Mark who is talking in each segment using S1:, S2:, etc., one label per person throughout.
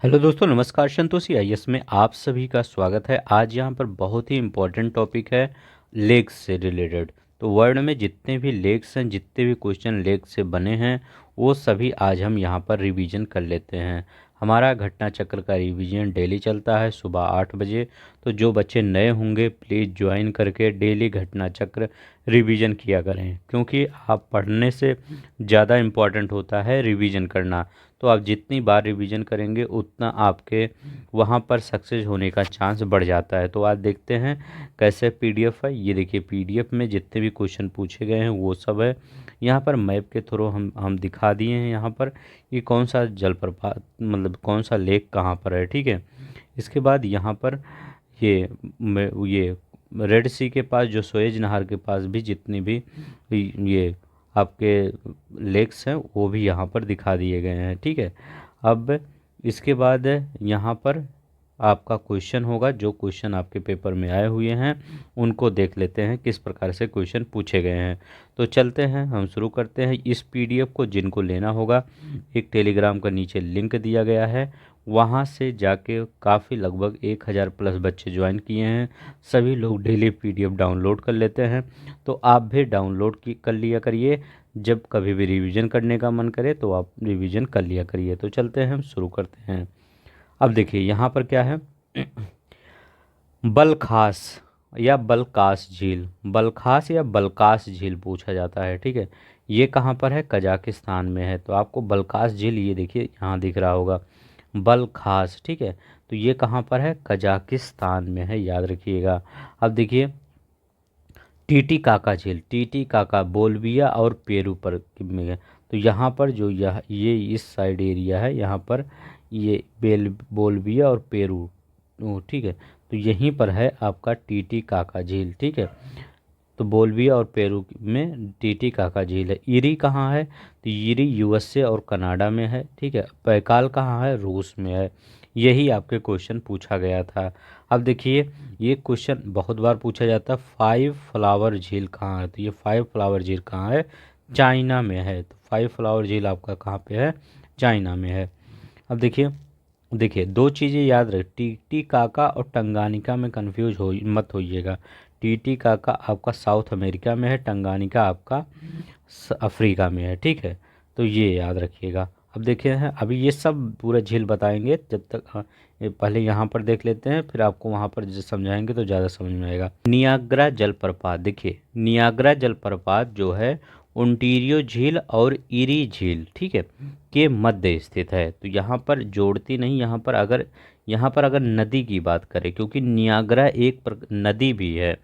S1: Hello दोस्तों, नमस्कार। Santoshi IAS में आप सभी का स्वागत है। आज यहाँ पर बहुत ही इम्पोर्टेंट टॉपिक है लेग्स से रिलेटेड। तो वर्ल्ड में जितने भी लेग्स हैं, जितने भी क्वेश्चन लेग से बने हैं, वो सभी आज हम यहाँ पर रिवीजन कर लेते हैं। हमारा घटना चक्र का रिवीजन डेली चलता है सुबह 8 बजे। तो जो बच्चे नए होंगे प्लीज़ ज्वाइन करके डेली घटना चक्र रिवीजन किया करें, क्योंकि आप पढ़ने से ज़्यादा इम्पॉर्टेंट होता है रिवीजन करना। तो आप जितनी बार रिवीजन करेंगे उतना आपके वहाँ पर सक्सेस होने का चांस बढ़ जाता है। तो आज देखते हैं कैसे पीडीएफ है। ये देखिए, पीडीएफ में जितने भी क्वेश्चन पूछे गए हैं वो सब है। यहाँ पर मैप के थ्रू हम दिखा दिए हैं यहाँ पर ये कौन सा जलप्रपात, मतलब कौन सा लेक कहाँ पर है। ठीक है। इसके बाद यहाँ पर ये रेड सी के पास, जो सुएज नहर के पास भी जितनी भी ये आपके लेक्स हैं वो भी यहाँ पर दिखा दिए गए हैं। ठीक है। अब इसके बाद यहाँ पर आपका क्वेश्चन होगा, जो क्वेश्चन आपके पेपर में आए हुए हैं उनको देख लेते हैं किस प्रकार से क्वेश्चन पूछे गए हैं। तो चलते हैं, हम शुरू करते हैं। इस पीडीएफ को जिनको लेना होगा, एक टेलीग्राम का नीचे लिंक दिया गया है, वहाँ से जाके काफ़ी लगभग 1000 प्लस बच्चे ज्वाइन किए हैं। सभी लोग डेली पीडीएफ डाउनलोड कर लेते हैं। तो आप भी डाउनलोड कर लिया करिए। जब कभी भी रिवीजन करने का मन करे तो आप रिवीजन कर लिया करिए। तो चलते हैं, हम शुरू करते हैं। अब देखिए यहाँ पर क्या है। बलखास या बलकास झील, बलखास या बलकास झील पूछा जाता है। ठीक है। ये कहाँ पर है? कजाकिस्तान में है। तो आपको बलकास झील, ये देखिए यहाँ दिख रहा होगा बलखास। ठीक है। तो ये कहाँ पर है? कजाकिस्तान में है, याद रखिएगा। अब देखिए टीटी काका झील, टीटी काका बोल्विया और पेरू पर में है। तो यहाँ पर जो ये इस साइड एरिया है, यहाँ पर ये बोल्विया और पेरू, ठीक है। तो यहीं पर है आपका टीटी काका झील। ठीक है। तो बोल्विया और पेरू में टीटी काका झील है। ईरी कहाँ है? तो ईरी यूएसए और कनाडा में है। ठीक है। बैकाल कहाँ है? रूस में है। यही आपके क्वेश्चन पूछा गया था। अब देखिए, ये क्वेश्चन बहुत बार पूछा जाता है, 5 फ्लावर झील कहाँ है? तो ये 5 फ्लावर झील कहाँ है? चाइना में है। तो 5 फ्लावर झील आपका कहाँ पे है? चाइना में है। अब देखिए देखिए दो चीज़ें याद रख, टीटी काका और टंगानिका में कंफ्यूज हो मत होइएगा। टीटी काका आपका साउथ अमेरिका में है, टंगानिका आपका अफ्रीका में है। ठीक है। तो ये याद रखिएगा। अब देखिए हैं, अभी ये सब पूरा झील बताएंगे जब तक, ये पहले यहाँ पर देख लेते हैं, फिर आपको वहाँ पर समझाएंगे तो ज़्यादा समझ में आएगा। नियाग्रा जलप्रपात, देखिए नियाग्रा जलप्रपात जो है ओंटारियो झील और इरी झील, ठीक है, के मध्य स्थित है। तो यहाँ पर जोड़ती नहीं, यहाँ पर अगर नदी की बात करें, क्योंकि नियाग्रा एक नदी भी है,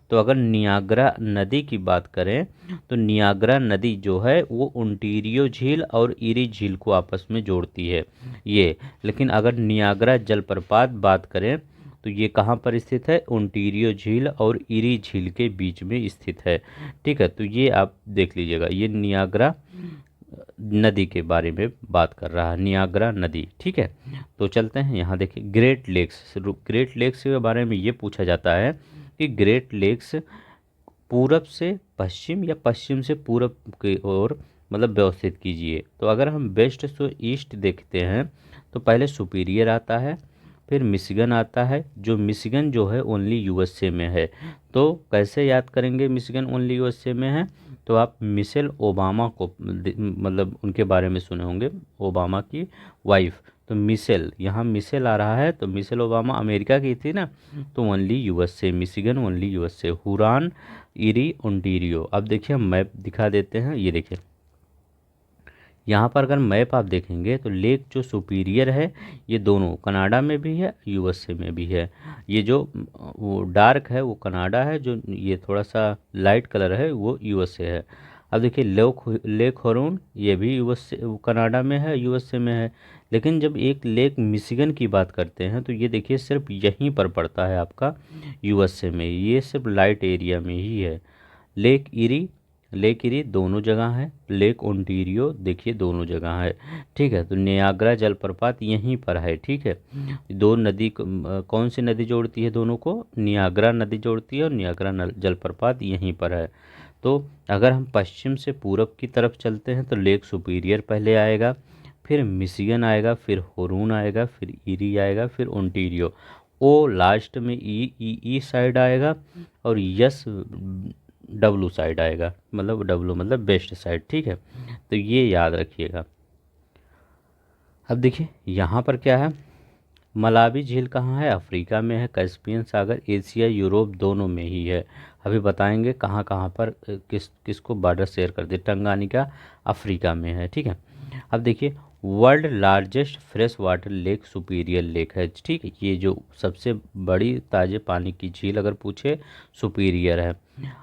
S1: तो अगर नियाग्रा नदी की बात करें तो नियाग्रा नदी जो है वो ओंटारियो झील और इरी झील को आपस में जोड़ती है ये। लेकिन अगर नियाग्रा जलप्रपात बात करें तो ये कहाँ पर स्थित है? ओंटारियो झील और इरी झील के बीच में स्थित है। ठीक है। तो ये आप देख लीजिएगा, ये नियाग्रा नदी के बारे में बात कर रहा है, नियाग्रा नदी। ठीक है। तो चलते हैं, यहाँ देखिए ग्रेट लेक्स, ग्रेट लेक्स के बारे में ये पूछा जाता है कि ग्रेट लेक्स पूरब से पश्चिम या पश्चिम से पूरब की ओर मतलब व्यवस्थित कीजिए। तो अगर हम वेस्ट से ईस्ट देखते हैं तो पहले सुपीरियर आता है, फिर मिशिगन आता है, जो मिशिगन जो है ओनली यूएसए में है। तो कैसे याद करेंगे मिशिगन ओनली यूएसए में है? तो आप मिशेल ओबामा को मतलब उनके बारे में सुने होंगे, ओबामा की वाइफ। तो मिशेल, यहाँ मिशेल आ रहा है, तो मिशेल ओबामा अमेरिका की थी ना, तो only USA, Michigan only USA. Huron, Erie, Ontario. अब देखिए हम मैप दिखा देते हैं। ये देखिए यहाँ पर अगर मैप आप देखेंगे तो लेक जो सुपीरियर है ये दोनों कनाडा में भी है, यूएसए में भी है। ये जो वो डार्क है वो कनाडा है, जो ये थोड़ा सा लाइट कलर है वो यूएसए है। अब देखिए लेक होरून, ये भी यूएसए कनाडा में है, यूएसए में है। लेकिन जब एक लेक मिशिगन की बात करते हैं तो ये देखिए सिर्फ यहीं पर पड़ता है आपका यूएसए में, ये सिर्फ लाइट एरिया में ही है। लेक इरी, लेक इरी दोनों जगह है, लेक ओंटारियो देखिए दोनों जगह है। ठीक है। तो नियाग्रा जलप्रपात यहीं पर है। ठीक है। दो नदी कौन सी नदी जोड़ती है दोनों को? नियाग्रा नदी जोड़ती है, और नियाग्रा जलप्रपात यहीं पर है। तो अगर हम पश्चिम से पूरब की तरफ चलते हैं तो लेक सुपीरियर पहले आएगा, फिर मिशिगन आएगा, फिर हुरून आएगा, फिर ईरी आएगा, फिर ओंटारियो। ओ लास्ट में ई साइड आएगा और यस डब्लू साइड आएगा, मतलब डब्लू मतलब बेस्ट साइड, ठीक है। तो ये याद रखिएगा। अब देखिए यहाँ पर क्या है, मलावी झील कहाँ है, अफ्रीका में है। कैस्पियन सागर एशिया यूरोप दोनों में ही है। अभी बताएंगे कहाँ कहाँ पर किसको बॉर्डर शेयर करते। टंगानिका अफ्रीका में है, ठीक है। अब देखिए world largest fresh water lake superior lake है, ठीक है। ये जो सबसे बड़ी ताजे पानी की झील अगर पूछे, सुपीरियर है।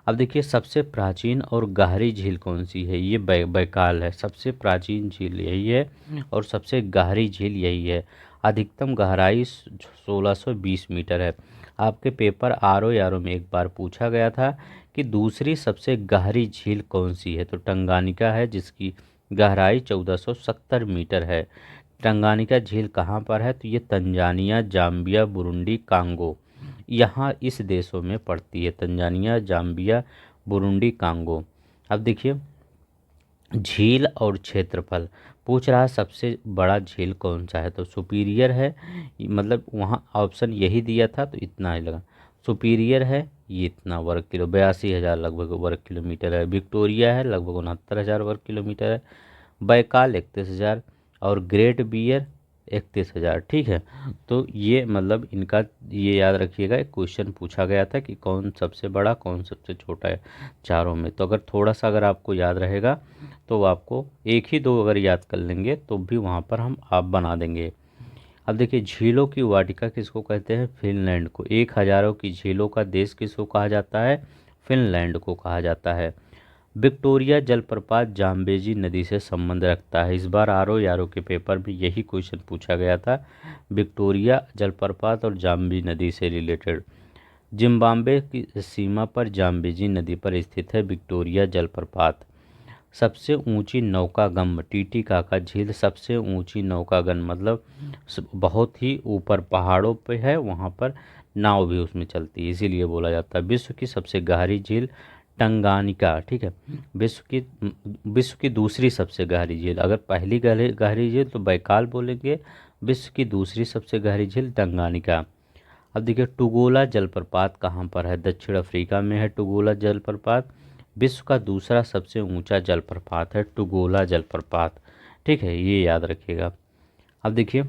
S1: अब देखिए सबसे प्राचीन और गहरी झील कौन सी है, ये बैकाल है। सबसे प्राचीन झील यही है और सबसे गहरी झील यही है। अधिकतम गहराई 1620 मीटर है। आपके पेपर आर ओ में एक बार पूछा गया था कि दूसरी सबसे गहरी झील कौन सी है, तो टंगानिका है जिसकी गहराई 1470 मीटर है। टंगानिका झील कहाँ पर है, तो ये तंजानिया, जाम्बिया, बुरुंडी, कांगो, यहाँ इस देशों में पड़ती है। Tanzania, Zambia, Burundi, Congo. अब देखिए झील और क्षेत्रफल पूछ रहा है, सबसे बड़ा झील कौन सा है, तो सुपीरियर है। मतलब वहाँ ऑप्शन यही दिया था तो इतना ही लगा। सुपीरियर है, ये इतना वर्ग किलो 82,000 लगभग वर्ग किलोमीटर है। विक्टोरिया है लगभग 69,000 वर्ग किलोमीटर है। बैकाल 31,000 और ग्रेट बियर 31,000, ठीक है। तो ये मतलब इनका ये याद रखिएगा, एक क्वेश्चन पूछा गया था कि कौन सबसे बड़ा कौन सबसे छोटा है चारों में। तो अगर थोड़ा सा अगर आपको याद रहेगा तो आपको एक ही दो अगर याद कर लेंगे तो भी वहाँ पर हम आप बना देंगे। अब देखिए झीलों की वाटिका किसको कहते हैं, फिनलैंड को। 1,000 की झीलों का देश किसको कहा जाता है, फिनलैंड को कहा जाता है। विक्टोरिया जलप्रपात जाम्बेजी नदी से संबंध रखता है। इस बार आर ओ के पेपर में यही क्वेश्चन पूछा गया था, विक्टोरिया जलप्रपात और जाम्बी नदी से रिलेटेड। जिम्बाब्वे की सीमा पर जाम्बेजी नदी पर स्थित है विक्टोरिया जलप्रपात। सबसे ऊंची नौकागम टीटीकाका झील। सबसे ऊंची नौकागन मतलब बहुत ही ऊपर पहाड़ों पे है, वहाँ पर नाव भी उसमें चलती है, इसीलिए बोला जाता है। विश्व की सबसे गहरी झील टंगानिका, ठीक है। विश्व की दूसरी सबसे गहरी झील, अगर पहली गहरी गहरी झील तो बैकाल बोलेंगे, विश्व की दूसरी सबसे गहरी झील टंगानिका। अब देखिए टुगोला जलप्रपात कहाँ पर है, दक्षिण अफ्रीका में है टुगोला जलप्रपात। विश्व का दूसरा सबसे ऊंचा जलप्रपात है टुगोला जलप्रपात, ठीक है, ये याद रखिएगा। अब देखिए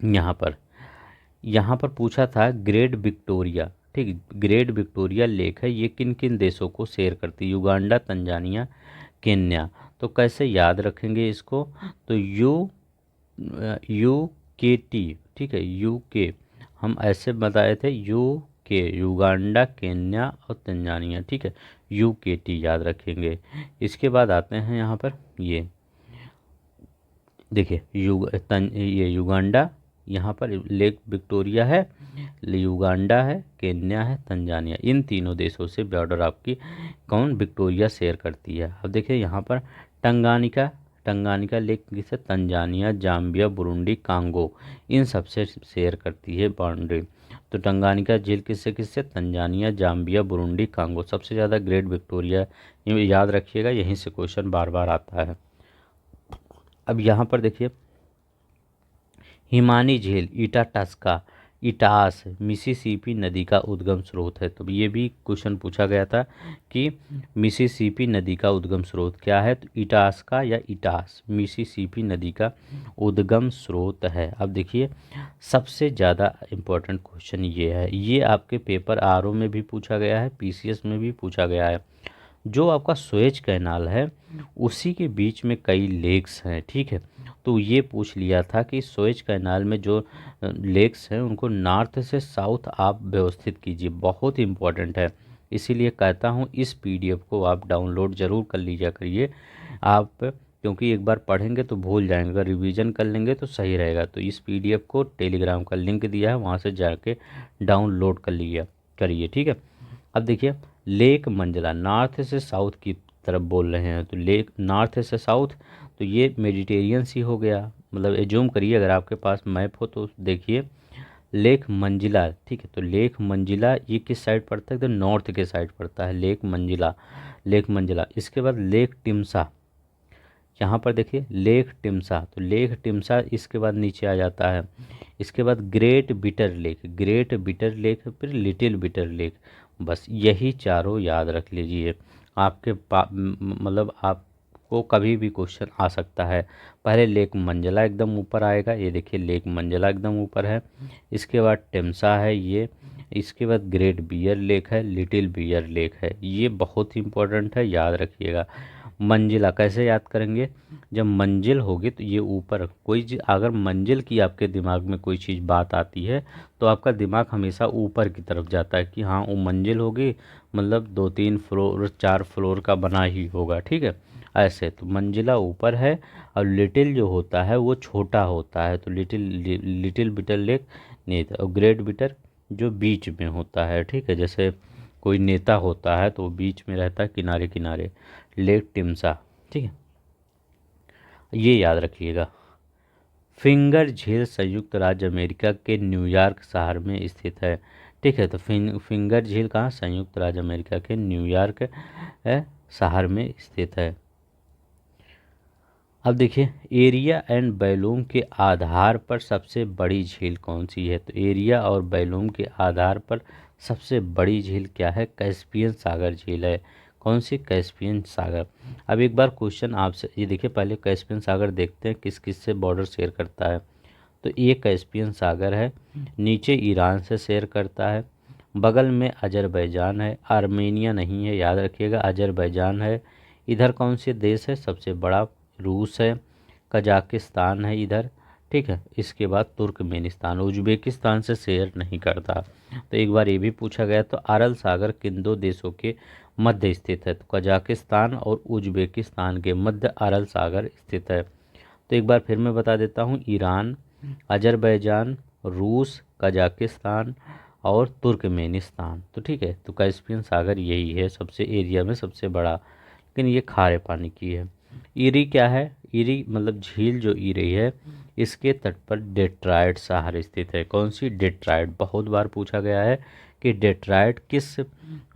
S1: यहाँ पर पूछा था ग्रेट विक्टोरिया, ठीक, ग्रेट विक्टोरिया लेक है, ये किन किन देशों को शेयर करती है, युगांडा, तंजानिया, केन्या। तो कैसे याद रखेंगे इसको, तो यू के टी, ठीक है, यू के हम ऐसे बताए थे, यू के युगांडा, केन्या और तंजानिया, ठीक है, यू के टी याद रखेंगे। इसके बाद आते हैं यहाँ पर, ये देखिए ये युगांडा, यहाँ पर लेक विक्टोरिया है, युगांडा है, केन्या है, तंजानिया, इन तीनों देशों से बॉर्डर आपकी कौन, विक्टोरिया शेयर करती है। अब देखिए यहाँ पर टंगानिका लेक किसे, तंजानिया, जाम्बिया, बुरुंडी, कांगो, इन सबसे शेयर करती है बाउंड्री। तो टंगानिका झील किससे किससे, तंजानिया, जाम्बिया, बुरुंडी, कांगो। सबसे ज़्यादा ग्रेट विक्टोरिया, ये याद रखिएगा, यहीं से क्वेश्चन बार बार आता है। अब यहाँ पर देखिए हिमानी झील इटाटास्का, इटास मिसिसिपी नदी का उद्गम स्रोत है। तो ये भी क्वेश्चन पूछा गया था कि मिसिसिपी नदी का उद्गम स्रोत क्या है, तो इटास्का या इटास मिसिसिपी नदी का उद्गम स्रोत है। अब देखिए सबसे ज़्यादा इम्पोर्टेंट क्वेश्चन ये है, ये आपके पेपर आर ओ में भी पूछा गया है, पीसीएस में भी पूछा गया है। जो आपका सुएज कैनाल है उसी के बीच में कई लेक्स हैं, ठीक है। तो ये पूछ लिया था कि सुएज कैनाल में जो लेक्स हैं उनको नॉर्थ से साउथ आप व्यवस्थित कीजिए, बहुत इम्पोर्टेंट है। इसीलिए कहता हूँ इस पीडीएफ को आप डाउनलोड ज़रूर कर लीजिए करिए आप, क्योंकि एक बार पढ़ेंगे तो भूल जाएंगे, अगर रिवीजन कर लेंगे तो सही रहेगा। तो इस पीडीएफ को टेलीग्राम का लिंक दिया है, वहाँ से जाके डाउनलोड कर लीजिए करिए, ठीक है। अब देखिए लेक मंजला नॉर्थ से साउथ की तरफ बोल रहे हैं, तो लेक नॉर्थ से साउथ, तो ये मेडिटेरियन सी हो गया। मतलब एज्यूम करिए अगर आपके पास मैप हो तो देखिए लेक मंजिला, ठीक है, तो लेक मंजिला ये किस साइड पड़ता है, तो नॉर्थ के साइड पड़ता है लेक मंजिला, लेक मंजिला। इसके बाद लेक टिम्सा, यहाँ पर देखिए लेक टिम्सा, तो लेक टिम्सा इसके बाद नीचे आ जाता है। इसके बाद great bitter lake, great bitter lake, फिर लिटिल बिटर लेक। बस यही चारों याद रख लीजिए। आपके मतलब आपको कभी भी क्वेश्चन आ सकता है। पहले लेक मंजला एकदम ऊपर आएगा, ये देखिए लेक मंजला एकदम ऊपर है। इसके बाद टिम्सा है ये। इसके बाद ग्रेट बियर लेक है, लिटिल बियर लेक है। ये बहुत ही इंपॉर्टेंट है, याद रखिएगा। मंजिला कैसे याद करेंगे, जब मंजिल होगी तो ये ऊपर कोई चीज़, अगर मंजिल की आपके दिमाग में कोई चीज़ बात आती है तो आपका दिमाग हमेशा ऊपर की तरफ जाता है कि हाँ वो मंजिल होगी, मतलब 2-3 फ्लोर 4 फ्लोर का बना ही होगा, ठीक है। ऐसे तो मंजिला ऊपर है, और लिटिल जो होता है वो छोटा होता है, तो लिटिल लिटिल बिटर लेक नहीं था। और ग्रेट बिटर जो बीच में होता है, ठीक है, जैसे कोई नेता होता है तो वो बीच में रहता है किनारे किनारे। लेक टिम्सा, ठीक है, ये याद रखिएगा। फिंगर झील संयुक्त राज्य अमेरिका के न्यूयॉर्क शहर में स्थित है, ठीक है। तो फिंगर झील कहाँ, संयुक्त राज्य अमेरिका के न्यूयॉर्क शहर में स्थित है। अब देखिए एरिया एंड वॉल्यूम के आधार पर सबसे बड़ी झील कौन सी है, तो एरिया और वॉल्यूम के आधार पर सबसे बड़ी झील क्या है, कैस्पियन सागर झील है। कौन सी, कैस्पियन सागर। अब एक बार क्वेश्चन आपसे ये देखिए, पहले कैस्पियन सागर देखते हैं किस किस से बॉर्डर शेयर करता है। तो ये कैस्पियन सागर है, नीचे ईरान से शेयर करता है, बगल में अजरबैजान है, आर्मेनिया नहीं है, याद रखिएगा अजरबैजान है। इधर कौन से देश है सबसे बड़ा, रूस है, कजाकिस्तान है इधर, ठीक है। इसके बाद तुर्कमेनिस्तान, उज्बेकिस्तान से शेयर नहीं करता। तो एक बार ये भी पूछा गया। तो अरल सागर किन दो देशों के मध्य स्थित है, तो कजाकिस्तान और उज्बेकिस्तान के मध्य अरल सागर स्थित है। तो एक बार फिर मैं बता देता हूँ, ईरान, अजरबैजान, रूस, कजाकिस्तान और तुर्कमेनिस्तान। तो ठीक है, तो कैस्पियन सागर यही है सबसे एरिया में सबसे बड़ा, लेकिन ये खारे पानी की है। ईरी क्या है, ईरी मतलब झील जो ईरी है, इसके तट पर डेट्रायड शहर स्थित है। कौन सी, डेट्रायड। बहुत बार पूछा गया है कि डेट्रायड किस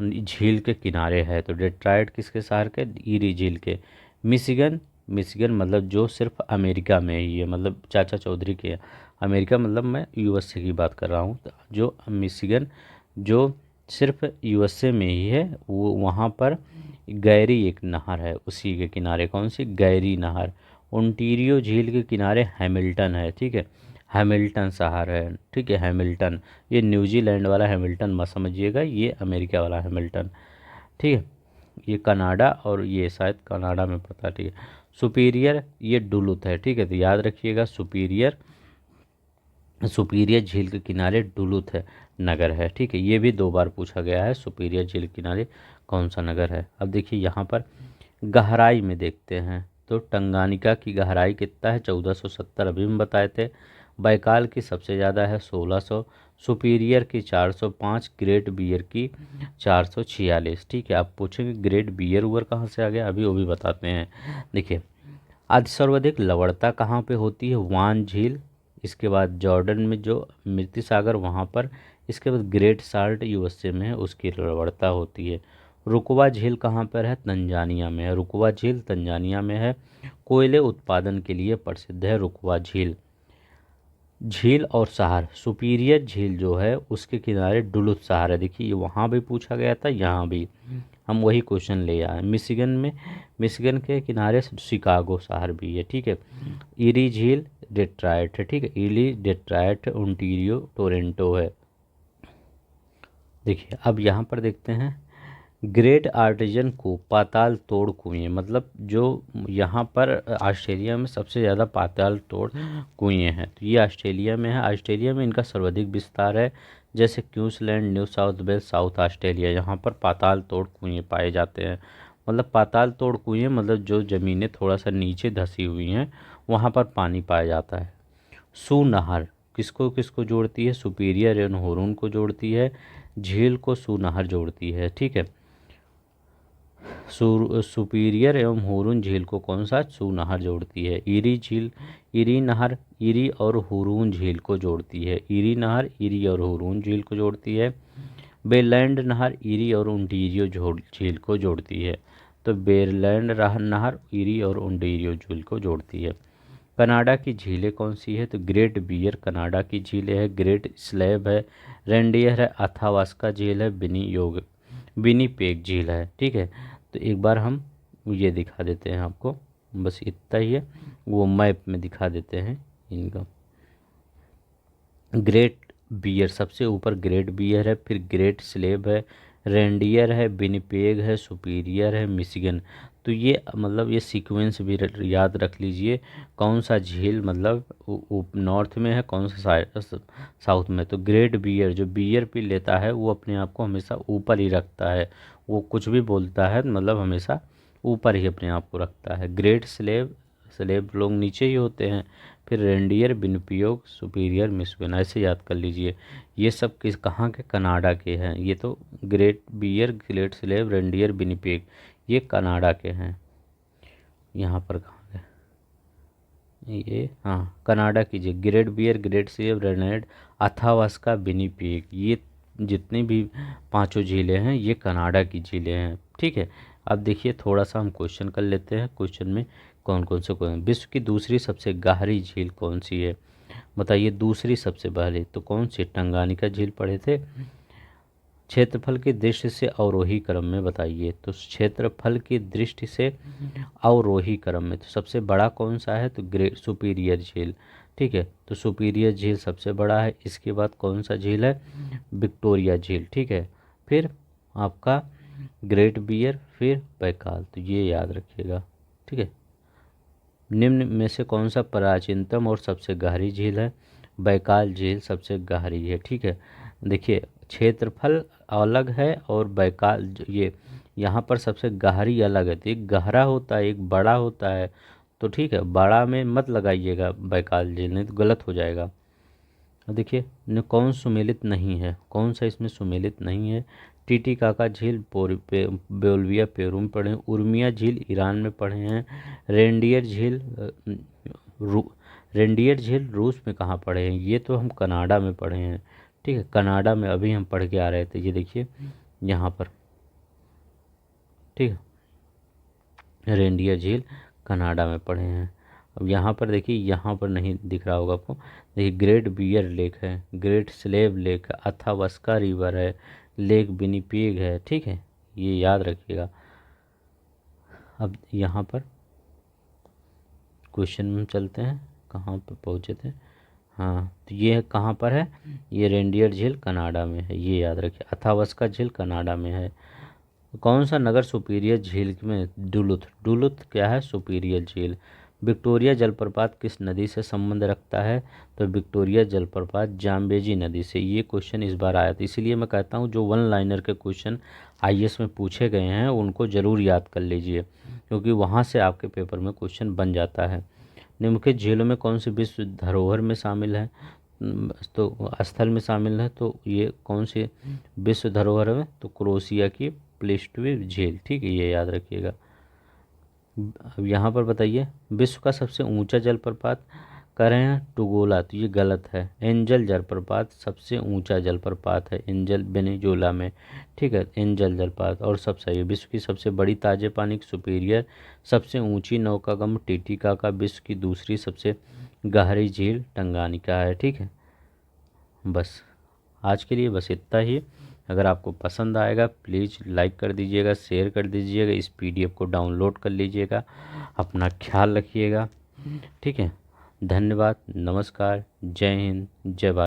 S1: झील के किनारे है, तो डेट्रायड किसके शहर के, ईरी झील के। मिशिगन, मिशिगन मतलब जो सिर्फ अमेरिका में ही है, मतलब चाचा चौधरी के। अमेरिका मतलब मैं यूएसए की बात कर रहा हूँ। तो जो मिशिगन जो सिर्फ यूएसए में ही है, वो वहाँ पर गैरी एक नहर है, उसी के किनारे। कौन सी, गैरी नहर। ओंटारियो झील के किनारे हैमिल्टन है, ठीक है, हैमिल्टन शहर है, ठीक है, हैमिल्टन। ये न्यूजीलैंड वाला हैमिल्टन मत समझिएगा, ये अमेरिका वाला हैमिल्टन, ठीक है। ये कनाडा, और ये शायद कनाडा में पड़ता है, ठीक है। सुपीरियर ये डुलुथ है, ठीक है, तो याद रखिएगा सुपीरियर, सुपीरियर झील के किनारे डुलुथ है नगर है, ठीक है। ये भी 2 बार पूछा गया है, सुपीरियर झील के किनारे कौन सा नगर है। अब देखिए यहाँ पर गहराई में देखते हैं, तो टंगानिका की गहराई कितना है, 1470 अभी हम बताए थे। बैकाल की सबसे ज़्यादा है 1600, सुपीरियर की 405, ग्रेट बियर की 446, ठीक है। आप पूछेंगे ग्रेट बियर उवर कहाँ से आ गया, अभी वो भी बताते हैं। देखिए आज सर्वाधिक लवणता कहाँ पे होती है, वान झील। इसके बाद जॉर्डन में जो मृत सागर वहाँ पर। इसके बाद ग्रेट साल्ट यूएसए में है, उसकी लवणता होती है। रुकवा झील कहाँ पर है, तंजानिया में है, रुकवा झील तंजानिया में है। कोयले उत्पादन के लिए प्रसिद्ध है रुकवा झील। झील और शहर, सुपीरियर झील जो है उसके किनारे डुलुथ शहर है, देखिए वहाँ भी पूछा गया था, यहाँ भी हम वही क्वेश्चन ले आए। मिशिगन में, मिशिगन के किनारे शिकागो शहर भी है, ठीक है। ईरी झील डेट्रायट है, ठीक है, ईरी डेट्रायट ओंटारियो टोरंटो है। देखिए अब यहाँ पर देखते हैं ग्रेट आर्टिजन को पाताल तोड़ कुएं, मतलब जो यहाँ पर ऑस्ट्रेलिया में सबसे ज़्यादा पाताल तोड़ कुएं हैं, तो ये ऑस्ट्रेलिया में है। ऑस्ट्रेलिया में इनका सर्वाधिक विस्तार है, जैसे Queensland, New South Wales, South Australia, यहाँ पर पाताल तोड़ कुएं पाए जाते हैं। मतलब पाताल तोड़ कुएं मतलब जो ज़मीनें थोड़ा सा नीचे धंसी हुई हैं वहाँ पर पानी पाया जाता है। सू नहर किसको किसको जोड़ती है, सुपीरियर एवं हुरून को जोड़ती है, झील को सू नहर जोड़ती है, ठीक है। सुपीरियर एवं हुरून झील को कौन सा, सू नहर जोड़ती है। ईरी झील, ईरी नहर ईरी और हुरून झील को जोड़ती है, ईरी नहर ईरी और हुरून झील को जोड़ती है। बेलैंड नहर ईरी और ओंटारियो झील को जोड़ती है। तो बेरलैंड नहर ईरी और ओंटारियो झील को जोड़ती है। कनाडा की झीलें कौन सी है? तो ग्रेट बियर कनाडा की झीलें है, ग्रेट स्लैब है, रेंडियर है, अथावास्का झील है, विनीपेग झील है। ठीक है, तो एक बार हम ये दिखा देते हैं आपको, बस इतना ही है, वो मैप में दिखा देते हैं इनका। ग्रेट बियर सबसे ऊपर ग्रेट बियर है, फिर ग्रेट स्लेब है, रेंडियर है, विनिपेग है, सुपीरियर है, मिशिगन। तो ये मतलब ये सीक्वेंस भी याद रख लीजिए, कौन सा झील मतलब नॉर्थ में है, कौन सा साउथ में। तो ग्रेट बियर जो बियर पी लेता है वो अपने आप को हमेशा ऊपर ही रखता है, वो कुछ भी बोलता है मतलब हमेशा ऊपर ही अपने आप को रखता है। ग्रेट स्लेब स्लेब लोग नीचे ही होते हैं। फिर रेंडियर, विनिपेग, सुपीरियर, मिशिगन, ऐसे याद कर लीजिए। ये सब किस कहाँ के? कनाडा के हैं। ये तो Great Bear, Great Slave, Reindeer, Winnipeg ये कनाडा के हैं। यहाँ पर कहाँ के? ये हाँ कनाडा कीजिए, Great Bear, Great Slave, Reindeer, Athabasca, Winnipeg, ये जितनी भी पांचों झीलें हैं ये कनाडा की झीलें हैं। ठीक है, अब देखिए थोड़ा सा हम क्वेश्चन कर लेते हैं। क्वेश्चन में कौन कौन से क्वेश्चन, विश्व की दूसरी सबसे गहरी झील कौन सी है? बताइए दूसरी सबसे पहले तो कौन सी? टंगानिका झील पढ़े थे। क्षेत्रफल की दृष्टि से अवरोही क्रम में बताइए, तो क्षेत्रफल की दृष्टि से अवरोही क्रम में तो सबसे बड़ा कौन सा है? तो ग्रेट सुपीरियर झील। ठीक है, तो सुपीरियर झील सबसे बड़ा है। इसके बाद कौन सा झील है? विक्टोरिया झील। ठीक है, फिर आपका ग्रेट बियर, फिर बैकाल, तो ये याद रखिएगा। ठीक है, निम्न में से कौन सा प्राचीनतम और सबसे गहरी झील है? बैकाल झील सबसे गहरी है। ठीक है, देखिए क्षेत्रफल अलग है और बैकाल ये यहाँ पर सबसे गहरी अलग है, तो एक गहरा होता है एक बड़ा होता है। तो ठीक है, बड़ा में मत लगाइएगा बैकाल झील, नहीं तो गलत हो जाएगा। देखिए न कौन सुमेलित नहीं है, कौन सा इसमें सुमेलित नहीं है? टीटीकाका झील बोल्विया पेरू में पढ़े हैं, उर्मिया झील ईरान में पढ़े हैं, रेंडियर झील रेंडियर झील रूस में कहाँ पढ़े हैं? ये तो हम कनाडा में पढ़े हैं। ठीक है, कनाडा में अभी हम पढ़ के आ रहे थे, ये देखिए यहाँ पर। ठीक है, रेंडियर झील कनाडा में पढ़े हैं। अब यहाँ पर देखिए, यहाँ पर नहीं दिख रहा होगा आपको, देखिए ग्रेट बियर लेक है, ग्रेट स्लेव लेक है, अथावस्का रिवर है, लेक विनिपेग है। ठीक है, ये याद रखिएगा। अब यहाँ पर क्वेश्चन में चलते हैं, कहाँ पर पहुँचे थे? हाँ, तो ये कहाँ पर है? ये रेंडियर झील कनाडा में है, ये याद रखिए। अथावस्का झील कनाडा में है। कौन सा नगर सुपीरियर झील में? डुलुथ। डुलुथ क्या है? सुपीरियर झील। विक्टोरिया जलप्रपात किस नदी से संबंध रखता है? तो विक्टोरिया जलप्रपात जाम्बेजी नदी से। ये क्वेश्चन इस बार आया था, इसीलिए मैं कहता हूँ जो वन लाइनर के क्वेश्चन आईएएस में पूछे गए हैं उनको ज़रूर याद कर लीजिए, क्योंकि वहाँ से आपके पेपर में क्वेश्चन बन जाता है। निम्नलिखित झीलों में कौन सी विश्व धरोहर में शामिल है? तो स्थल में शामिल है, तो ये कौन सी विश्व धरोहर में? तो क्रोशिया की प्लेस्टवे झील। ठीक है, ये याद रखिएगा। अब यहाँ पर बताइए, विश्व का सबसे ऊंचा जलप्रपात कह रहे हैं टुगोला, तो ये गलत है। एंजल जलप्रपात सबसे ऊंचा जलप्रपात है, एंजल वेनेजुएला में। ठीक है, एंजल जलप्रपात और सब सही है। विश्व की सबसे बड़ी ताजे पानी की सुपीरियर, सबसे ऊंची नौकागम टीटीकाका, विश्व की दूसरी सबसे गहरी झील टंगानिका है। ठीक है, बस आज के लिए बस इतना ही। अगर आपको पसंद आएगा प्लीज़ लाइक कर दीजिएगा, शेयर कर दीजिएगा, इस पीडीएफ को डाउनलोड कर लीजिएगा। अपना ख्याल रखिएगा। ठीक है, धन्यवाद, नमस्कार, जय हिंद, जय भारत।